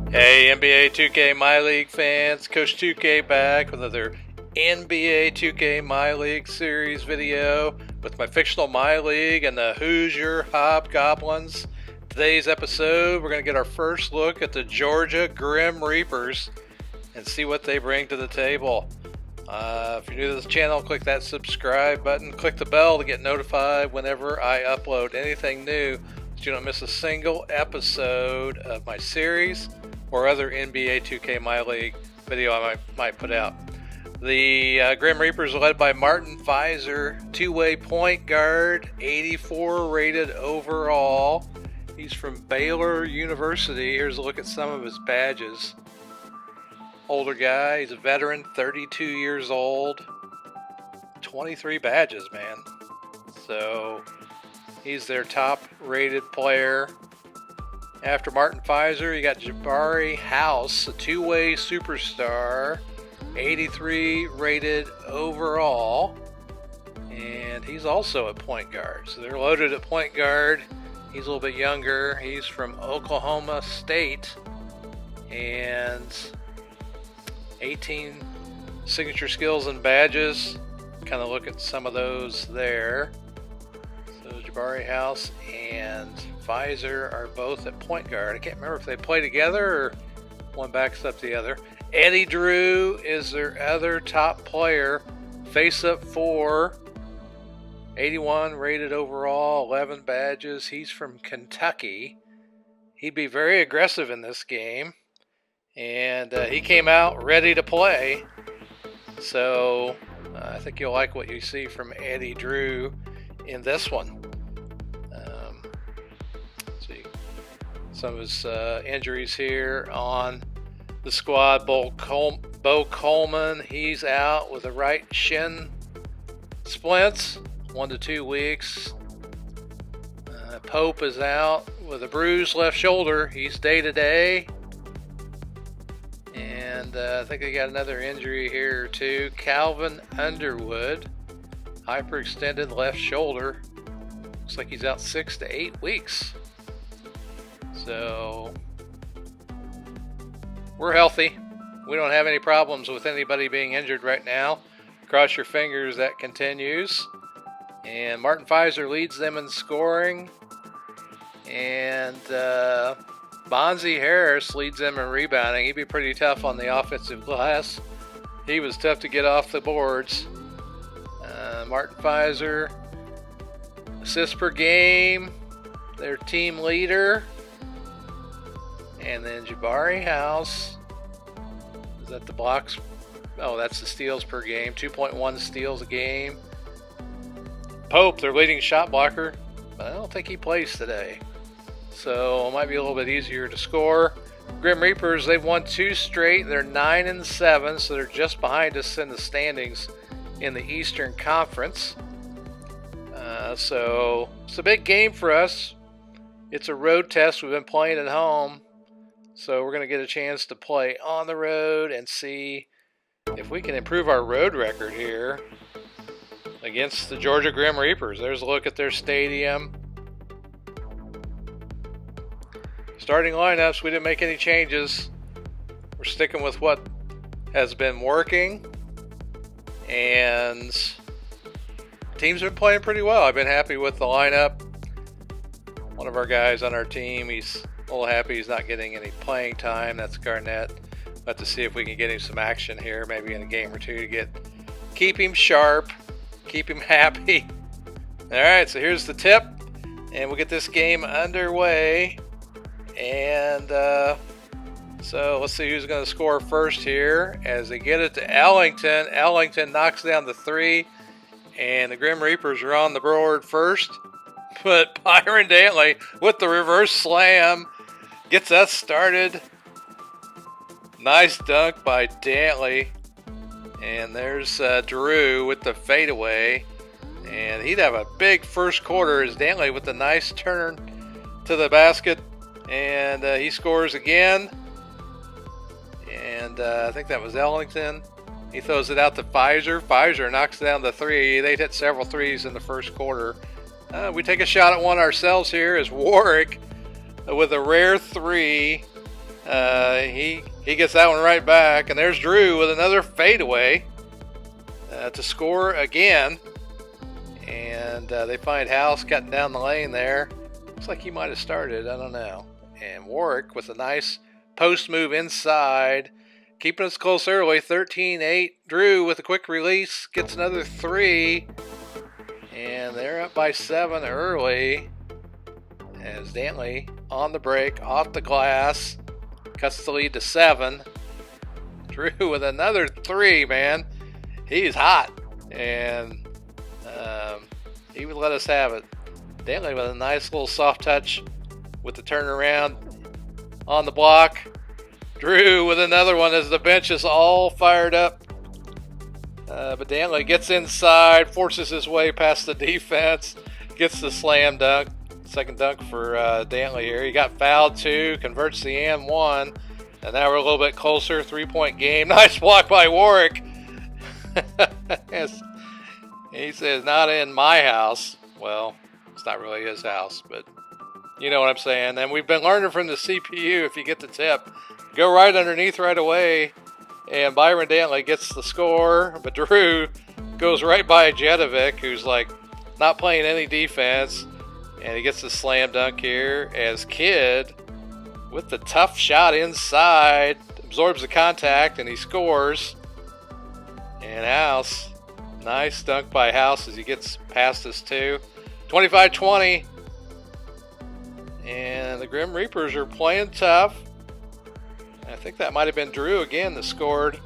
Hey NBA 2K MyLeague fans, Coach 2K back with another NBA 2K MyLeague series video with my fictional MyLeague and the Hoosier Hobgoblins. Today's episode, we're going to get our first look at the Georgia Grim Reapers and see what they bring to the table. If you're new to this channel, click that subscribe button, click the bell to get notified whenever I upload anything new so you don't miss a single episode of my series or other NBA 2K MyLeague video I might put out. The Grim Reapers are led by Martin Pfizer, two-way point guard, 84 rated overall. He's from Baylor University. Here's a look at some of his badges. Older guy, he's a veteran, 32 years old. 23 badges, man. So he's their top rated player. After Martin Pfizer, you got Jabari House, a two-way superstar, 83 rated overall, and he's also a point guard. So they're loaded at point guard. He's a little bit younger. He's from Oklahoma State, and 18 signature skills and badges. Kind of look at some of those there. So Jabari House and Pfizer are both at point guard. I can't remember if they play together or one backs up the other. Eddy Drew is their other top player. Face up 4, 81 rated overall, 11 badges. He's from Kentucky. He'd be very aggressive in this game. And he came out ready to play. So I think you'll like what you see from Eddy Drew in this one. Some of his injuries here on the squad. Bo Coleman, he's out with a right shin splints, 1 to 2 weeks. Pope is out with a bruised left shoulder. He's day to day. And I think they got another injury here or two. Calvin Underwood, hyperextended left shoulder. Looks like he's out 6 to 8 weeks. So we're healthy. We don't have any problems with anybody being injured right now. Cross your fingers that continues. And Martin Pfizer leads them in scoring. And Bonzi Harris leads them in rebounding. He'd be pretty tough on the offensive glass. He was tough to get off the boards. Martin Pfizer, assists per game, their team leader. And then Jabari House, is that the blocks? Oh, that's the steals per game, 2.1 steals a game. Pope, their leading shot blocker, but I don't think he plays today. So it might be a little bit easier to score. Grim Reapers, they've won 2 straight. They're 9-7, so they're just behind us in the standings in the Eastern Conference. So it's a big game for us. It's a road test. We've been playing at home. So we're going to get a chance to play on the road and see if we can improve our road record here against the Georgia Grim Reapers. There's a look at their stadium. Starting lineups, we didn't make any changes. We're sticking with what has been working. And teams have been playing pretty well. I've been happy with the lineup. One of our guys on our team, he's a little happy he's not getting any playing time. That's Garnett. We'll have to see if we can get him some action here, maybe in a game or two to keep him sharp, keep him happy. All right, so here's the tip, and we'll get this game underway. And so let's see who's going to score first here as they get it to Ellington. Ellington knocks down the 3, and the Grim Reapers are on the board first. But Byron Dantley with the reverse slam gets us started. Nice dunk by Dantley. And there's Drew with the fadeaway. And he'd have a big first quarter as Dantley with the nice turn to the basket. And he scores again. And I think that was Ellington. He throws it out to Pfizer. Pfizer knocks down the 3. They'd hit several threes in the first quarter. We take a shot at one ourselves here as Warwick with a rare 3 He gets that one right back, and there's Drew with another fadeaway to score again. And they find House cutting down the lane there. Looks like he might have started, I don't know. And Warwick with a nice post move inside, keeping us close early. 13-8. Drew with a quick release gets another 3, and they're up by 7 early. As Dantley on the break, off the glass, cuts the lead to 7. Drew with another 3, man. He's hot, and he would let us have it. Dantley with a nice little soft touch with the turnaround on the block. Drew with another one as the bench is all fired up. But Dantley gets inside, forces his way past the defense, gets the slam dunk. Second dunk for Dantley here. He got fouled too, converts the and one. And now we're a little bit closer. 3-point game. Nice block by Warwick. Yes. He says, not in my house. Well, it's not really his house, but you know what I'm saying. And we've been learning from the CPU, if you get the tip, go right underneath right away. And Byron Dantley gets the score, but Drew goes right by Jedovic, who's like not playing any defense. And he gets the slam dunk here as Kidd with the tough shot inside, absorbs the contact, and he scores. And House, nice dunk by House as he gets past us too. 25-20. And the Grim Reapers are playing tough. I think that might have been Drew again that scored.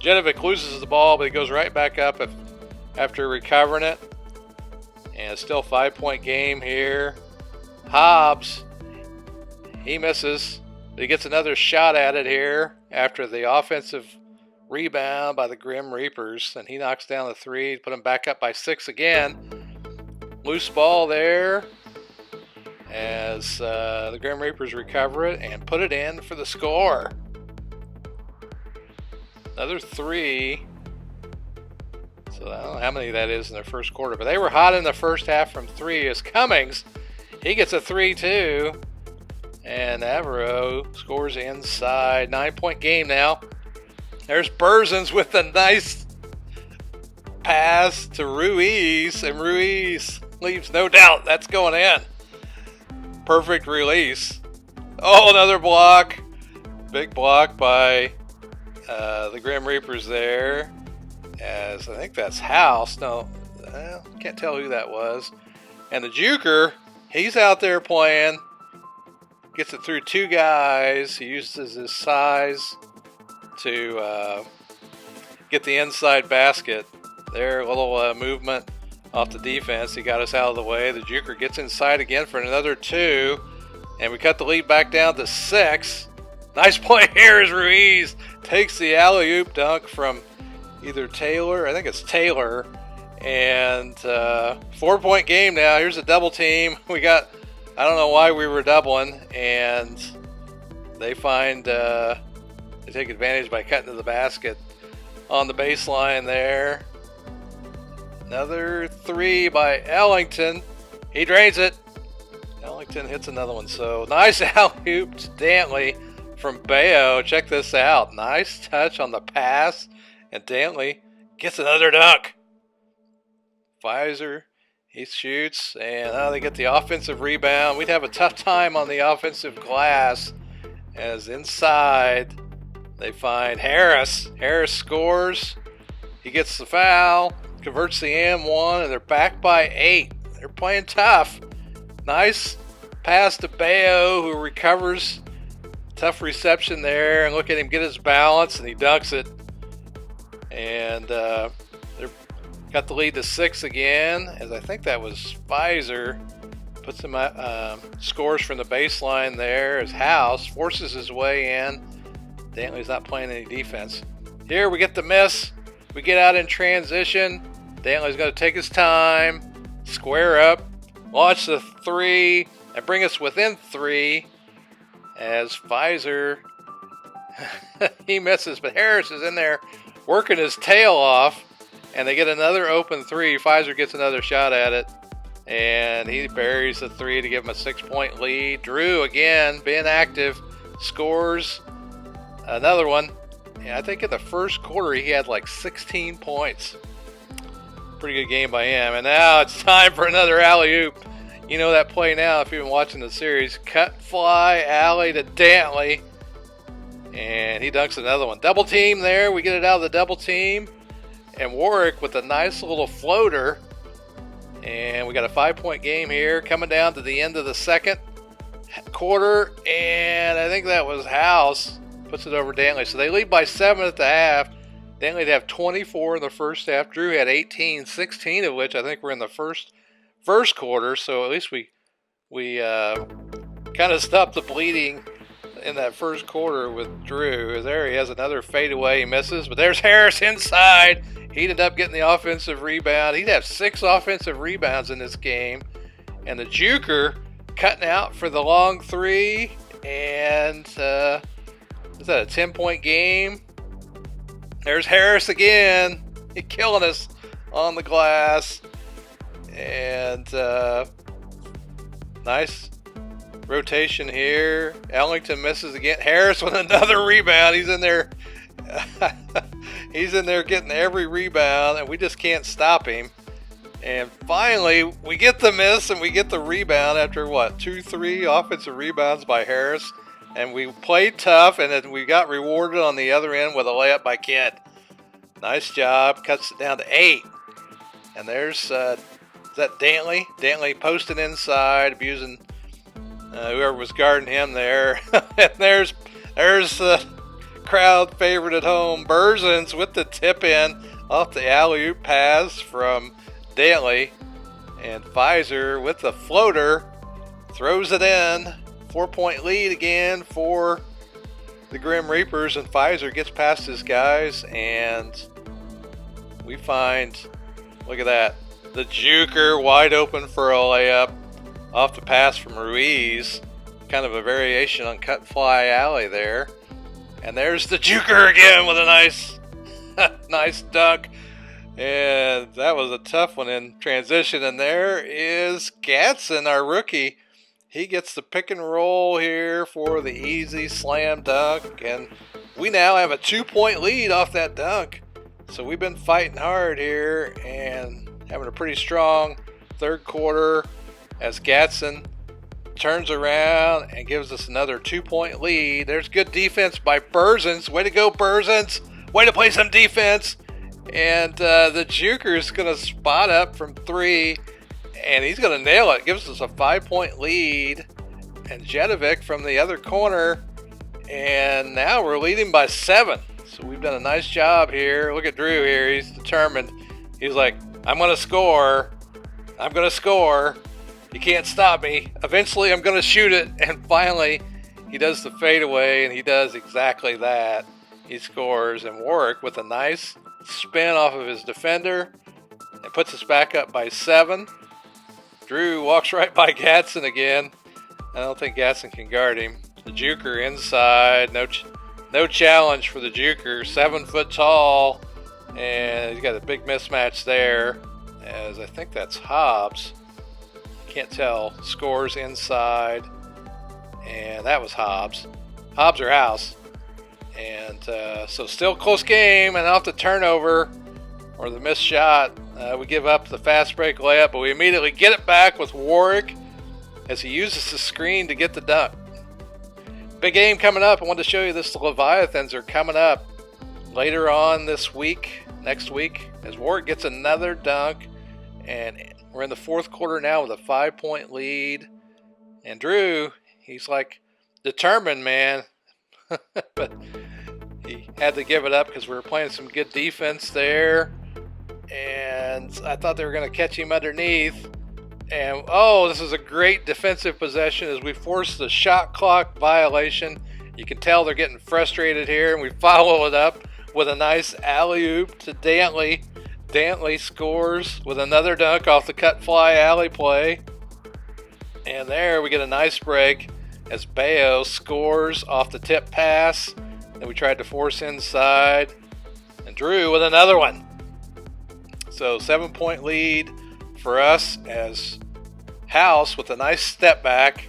Jedovic loses the ball, but he goes right back up after recovering it. And it's still a 5-point game here. Hobbs, he misses. He gets another shot at it here after the offensive rebound by the Grim Reapers. And he knocks down the 3 to put him back up by 6 again. Loose ball there as the Grim Reapers recover it and put it in for the score. Another 3. So I don't know how many that is in their first quarter, but they were hot in the first half from 3 as Cummings, he gets a 3 too. And Avero scores inside. 9-point game now. There's Berzins with a nice pass to Ruiz, and Ruiz leaves no doubt that's going in. Perfect release. Oh, another block. Big block by the Grim Reapers there. As I think that's House. No, can't tell who that was. And the Juker, he's out there playing. Gets it through 2 guys. He uses his size to get the inside basket. There, a little movement off the defense. He got us out of the way. The Juker gets inside again for another 2. And we cut the lead back down to 6. Nice play here as Ruiz takes the alley-oop dunk from either Taylor, I think it's Taylor. And 4-point game now. Here's a double team. We got, I don't know why we were doubling. And they find, they take advantage by cutting to the basket on the baseline there. Another 3 by Ellington. He drains it. Ellington hits another one. So nice alley-oop to Dantley from Bayo. Check this out. Nice touch on the pass. And Dantley gets another dunk. Pfizer, he shoots. And they get the offensive rebound. We'd have a tough time on the offensive glass. As inside, they find Harris. Harris scores. He gets the foul. Converts the M1, and they're back by 8. They're playing tough. Nice pass to Bayo, who recovers. Tough reception there, and look at him get his balance, and he dunks it. And they've got the lead to 6 again, as I think that was Pfizer. Puts him scores from the baseline there as House forces his way in. Dantley's not playing any defense. Here we get the miss. We get out in transition. Dantley's going to take his time, square up, launch the 3, and bring us within 3 as Pfizer, he misses, but Harris is in there working his tail off, and they get another open 3. Pfizer gets another shot at it, and he buries the 3 to give him a 6-point lead. Drew, again, being active, scores another one. And I think in the first quarter he had like 16 points. Pretty good game by him. And now it's time for another alley-oop. You know that play now if you've been watching the series. Cut fly alley to Dantley. And he dunks another one. Double team there. We get it out of the double team. And Warwick with a nice little floater. And we got a 5-point game here. Coming down to the end of the second quarter. And I think that was House. Puts it over Dantley. So they lead by 7 at the half. Dantley'd have 24 in the first half. Drew had 18, 16 of which I think were in the first quarter. So at least we kind of stopped the bleeding in that first quarter with Drew. There he has another fadeaway. He misses, but there's Harris inside. He ended up getting the offensive rebound. He'd have 6 offensive rebounds in this game. And the Juker cutting out for the long three. And is that a 10-point game? There's Harris again. He's killing us on the glass. And nice rotation here. Ellington misses again. Harris with another rebound. He's in there. He's in there getting every rebound, and we just can't stop him. And finally, we get the miss and we get the rebound after what? 2-3 offensive rebounds by Harris. And we played tough, and then we got rewarded on the other end with a layup by Kent. Nice job. Cuts it down to 8. And there's is that Dantley? Dantley posting inside, abusing whoever was guarding him there. And there's the crowd favorite at home, Berzins with the tip in off the alley-oop pass from Dantley. And Pfizer with the floater throws it in. 4-point lead again for the Grim Reapers, and Pfizer gets past his guys, and we find, look at that, the Juker wide open for a layup off the pass from Ruiz. Kind of a variation on cut fly alley there. And there's the Juker again with a nice dunk. And that was a tough one in transition. And there is Gatson, our rookie. He gets the pick and roll here for the easy slam dunk. And we now have a 2-point lead off that dunk. So we've been fighting hard here and having a pretty strong third quarter as Gatson turns around and gives us another 2-point lead. There's good defense by Berzins. Way to go, Berzins. Way to play some defense. And the Juker's going to spot up from 3. And he's going to nail it. Gives us a 5-point lead. And Jedovic from the other corner. And now we're leading by 7. So we've done a nice job here. Look at Drew here. He's determined. He's like, I'm going to score. I'm going to score. You can't stop me. Eventually I'm going to shoot it. And finally he does the fadeaway. And he does exactly that. He scores. And Warwick with a nice spin off of his defender. And puts us back up by 7. Drew walks right by Gatson again. I don't think Gatson can guard him. The Juker inside. No challenge for the Juker. 7 foot tall. And he's got a big mismatch there. As I think that's Hobbs. Can't tell. Scores inside. And that was Hobbs. Hobbs or House. And so still close game. And off the turnover or the missed shot, we give up the fast break layup, but we immediately get it back with Warwick as he uses the screen to get the dunk. Big game coming up. I wanted to show you this. The Leviathans are coming up later on this week, next week, as Warwick gets another dunk. And we're in the fourth quarter now with a 5-point lead. And Drew, he's like determined, man. But he had to give it up because we were playing some good defense there. And I thought they were going to catch him underneath. And, oh, this is a great defensive possession as we force the shot clock violation. You can tell they're getting frustrated here. And we follow it up with a nice alley-oop to Dantley. Dantley scores with another dunk off the cut fly alley play. And there we get a nice break as Bayo scores off the tip pass that we tried to force inside. And Drew with another one. So 7-point lead for us as House with a nice step back,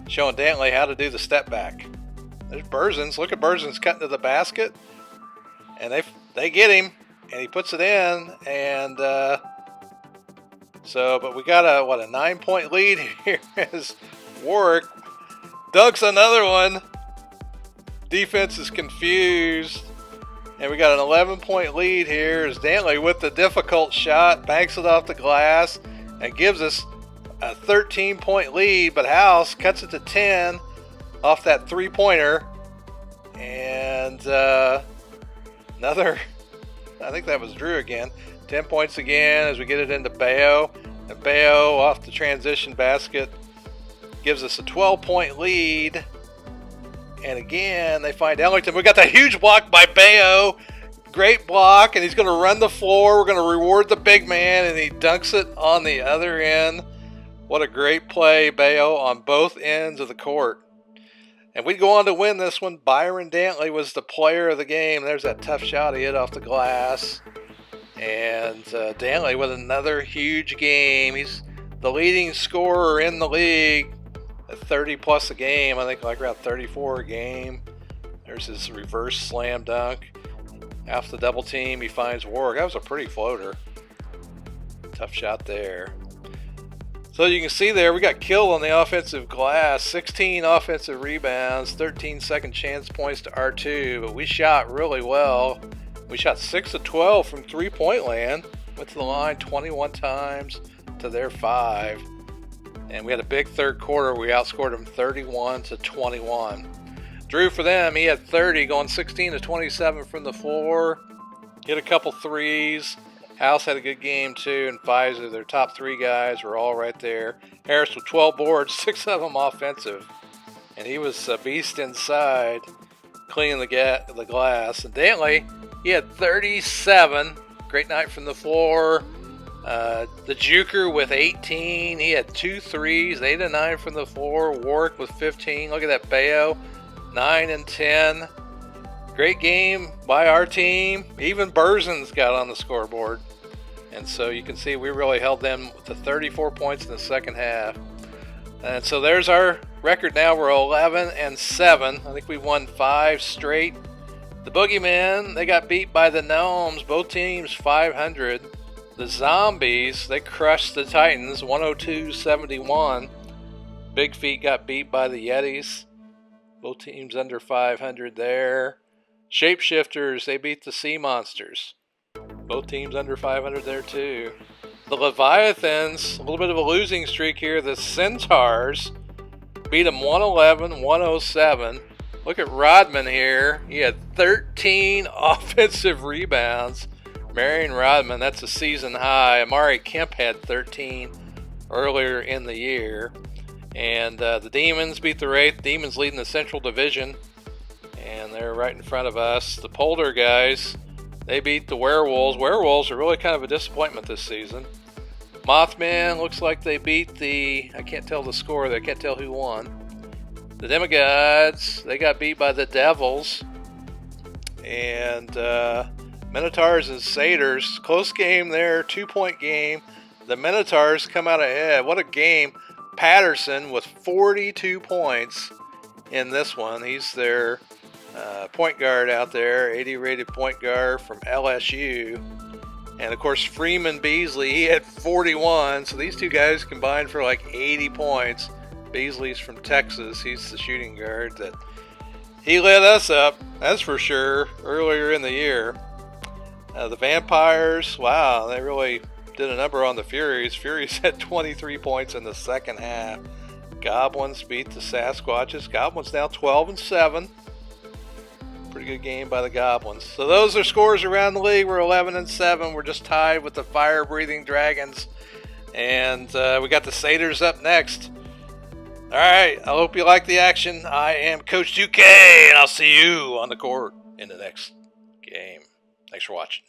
showing Dantley how to do the step back. There's Berzins. Look at Berzins cutting to the basket. And they get him. And he puts it in. And but we got a 9-point lead here as Warwick dunks another one. Defense is confused. And we got an 11-point lead here as Dantley with the difficult shot banks it off the glass and gives us a 13-point lead. But House cuts it to 10 off that three-pointer. And another, I think that was Drew again. 10 points again as we get it into Bayo. And Bayo off the transition basket gives us a 12-point lead. And again, they find Ellington. We got that huge block by Bayo. Great block, and he's going to run the floor. We're going to reward the big man, and he dunks it on the other end. What a great play, Bayo, on both ends of the court. And we'd go on to win this one. Byron Dantley was the player of the game. There's that tough shot he hit off the glass. And Dantley with another huge game. He's the leading scorer in the league. 30 plus a game, I think like around 34 a game. There's his reverse slam dunk. After the double team, he finds Warwick. That was a pretty floater. Tough shot there. So you can see there, we got killed on the offensive glass. 16 offensive rebounds, 13 second chance points to R2, but we shot really well. We shot 6 of 12 from three-point land. Went to the line 21 times to their 5. And we had a big third quarter. We outscored them 31-21. Drew for them, he had 30, going 16-27 from the floor. Hit a couple threes. House had a good game too, and Pfizer, their top 3 guys, were all right there. Harris with 12 boards, 6 of them offensive. And he was a beast inside, cleaning the glass. And Dantley, he had 37. Great night from the floor. The Juker with 18. He had 2 threes, 8 and 9 from the floor. Warwick with 15. Look at that Bayo, 9 and 10. Great game by our team. Even Berzins got on the scoreboard. And so you can see we really held them to 34 points in the second half. And so there's our record now. We're 11 and 7. I think we won 5 straight. The Boogeymen, they got beat by the Gnomes. Both teams 500. The Zombies, they crushed the Titans 102-71. Big Feet got beat by the Yetis. Both teams under 500 there. Shapeshifters, they beat the Sea Monsters. Both teams under 500 there too. The Leviathans, a little bit of a losing streak here. The Centaurs beat them 111-107. Look at Rodman here. He had 13 offensive rebounds. Marion Rodman, that's a season high. Amari Kemp had 13 earlier in the year. And the Demons beat the Wraith. Demons leading the Central Division. And they're right in front of us. The Polder guys, they beat the Werewolves. Werewolves are really kind of a disappointment this season. Mothman looks like they beat I can't tell the score there. I can't tell who won. The Demigods, they got beat by the Devils. And Minotaurs and Satyrs, close game there, 2-point game. The Minotaurs come out ahead. What a game. Patterson with 42 points in this one. He's their point guard out there, 80-rated point guard from LSU. And, of course, Freeman Beasley, he had 41. So these two guys combined for like 80 points. Beasley's from Texas. He's the shooting guard that he lit us up, that's for sure, earlier in the year. The Vampires, wow, they really did a number on the Furies. Furies had 23 points in the second half. Goblins beat the Sasquatches. Goblins now 12 and 7. Pretty good game by the Goblins. So those are scores around the league. We're 11 and 7. We're just tied with the fire-breathing Dragons. And we got the Satyrs up next. All right, I hope you like the action. I am Coach 2K, and I'll see you on the court in the next game. Thanks for watching.